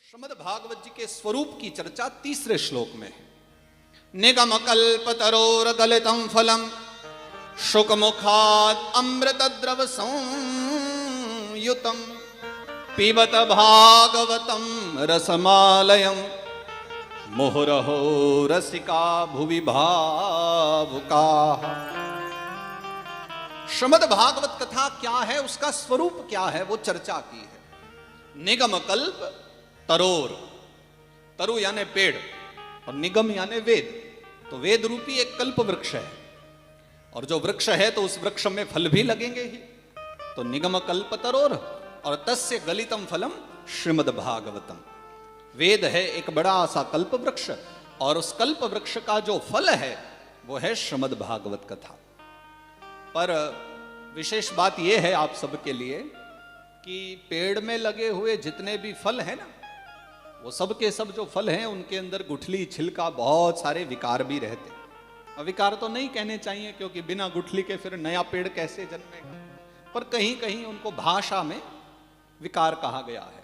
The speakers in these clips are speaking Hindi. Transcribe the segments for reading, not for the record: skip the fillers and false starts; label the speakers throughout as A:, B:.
A: श्रीमद् भागवत जी के स्वरूप की चर्चा तीसरे श्लोक में है। निगम कल्प तरोर गलितम फलम शुक मुखात अमृत द्रव संयुतम पिबत भागवतम रसमालयम मुहुरहो रसिका भुवि भावुका। श्रीमद् भागवत कथा क्या है, उसका स्वरूप क्या है, वो चर्चा की है। निगम कल्प तरोर, तरु यानी पेड़ और निगम यानी वेद, तो वेद रूपी एक कल्प वृक्ष है और जो वृक्ष है तो उस वृक्ष में फल भी लगेंगे ही। तो निगम कल्प तरोर और तस्य गलितम फलम श्रीमद् भागवतम। वेद है एक बड़ा सा कल्प वृक्ष और उस कल्प वृक्ष का जो फल है वो है श्रीमद् भागवत कथा। पर विशेष बात यह है आप सबके लिए कि पेड़ में लगे हुए जितने भी फल हैं ना, वो सब के सब जो फल हैं उनके अंदर गुठली छिलका बहुत सारे विकार भी रहते हैं। विकार तो नहीं कहने चाहिए क्योंकि बिना गुठली के फिर नया पेड़ कैसे जन्मेगा, पर कहीं कहीं उनको भाषा में विकार कहा गया है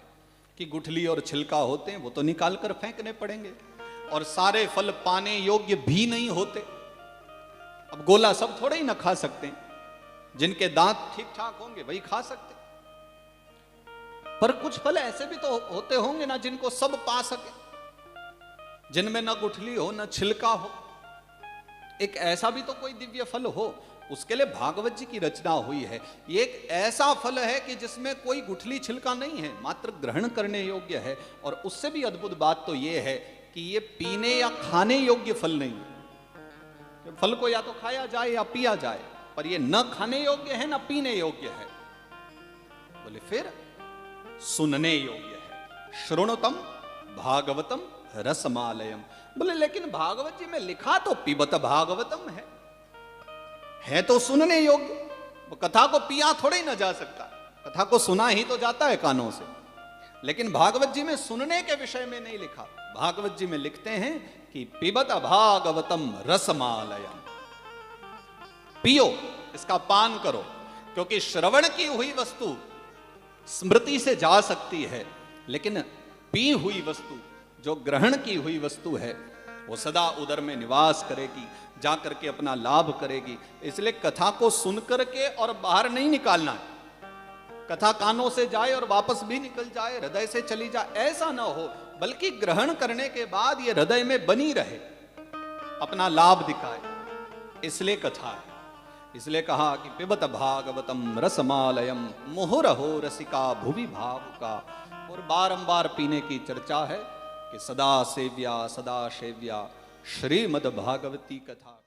A: कि गुठली और छिलका होते हैं वो तो निकाल कर फेंकने पड़ेंगे और सारे फल पाने योग्य भी नहीं होते। अब गोला सब थोड़े ही ना खा सकते हैं, जिनके दांत ठीक ठाक होंगे वही खा सकते, पर कुछ फल ऐसे भी तो होते होंगे ना जिनको सब पा सके, जिनमें ना गुठली हो ना छिलका हो। एक ऐसा भी तो कोई दिव्य फल हो, उसके लिए भागवत जी की रचना हुई है। ये एक ऐसा फल है कि जिसमें कोई गुठली छिलका नहीं है, मात्र ग्रहण करने योग्य है। और उससे भी अद्भुत बात तो ये है कि ये पीने या खाने योग्य फल नहीं है। फल को या तो खाया जाए या पिया जाए, पर ये न खाने योग्य है न पीने योग्य है। बोले फिर सुनने योग्य है। श्रृणुतम भागवतम रसमालयम। बोले लेकिन भागवत जी में लिखा तो पिबत भागवतम है तो सुनने योग्य। वो कथा को पिया थोड़े ही ना जा सकता, कथा को सुना ही तो जाता है कानों से, लेकिन भागवत जी में सुनने के विषय में नहीं लिखा। भागवत जी में लिखते हैं कि पिबत भागवतम रसमालयम, पियो, इसका पान करो, क्योंकि श्रवण की हुई वस्तु स्मृति से जा सकती है, लेकिन पी हुई वस्तु, जो ग्रहण की हुई वस्तु है, वो सदा उदर में निवास करेगी, जा करके अपना लाभ करेगी। इसलिए कथा को सुन करके और बाहर नहीं निकालना है। कथा कानों से जाए और वापस भी निकल जाए, हृदय से चली जाए, ऐसा ना हो, बल्कि ग्रहण करने के बाद ये हृदय में बनी रहे, अपना लाभ दिखाए, इसलिए कथा है। इसलिए कहा कि पिबत भागवतम रसमालयम मुहुरहो रसिका भुवि भावुका। और बारंबार पीने की चर्चा है कि सदा सेव्या श्रीमद् भागवती कथा।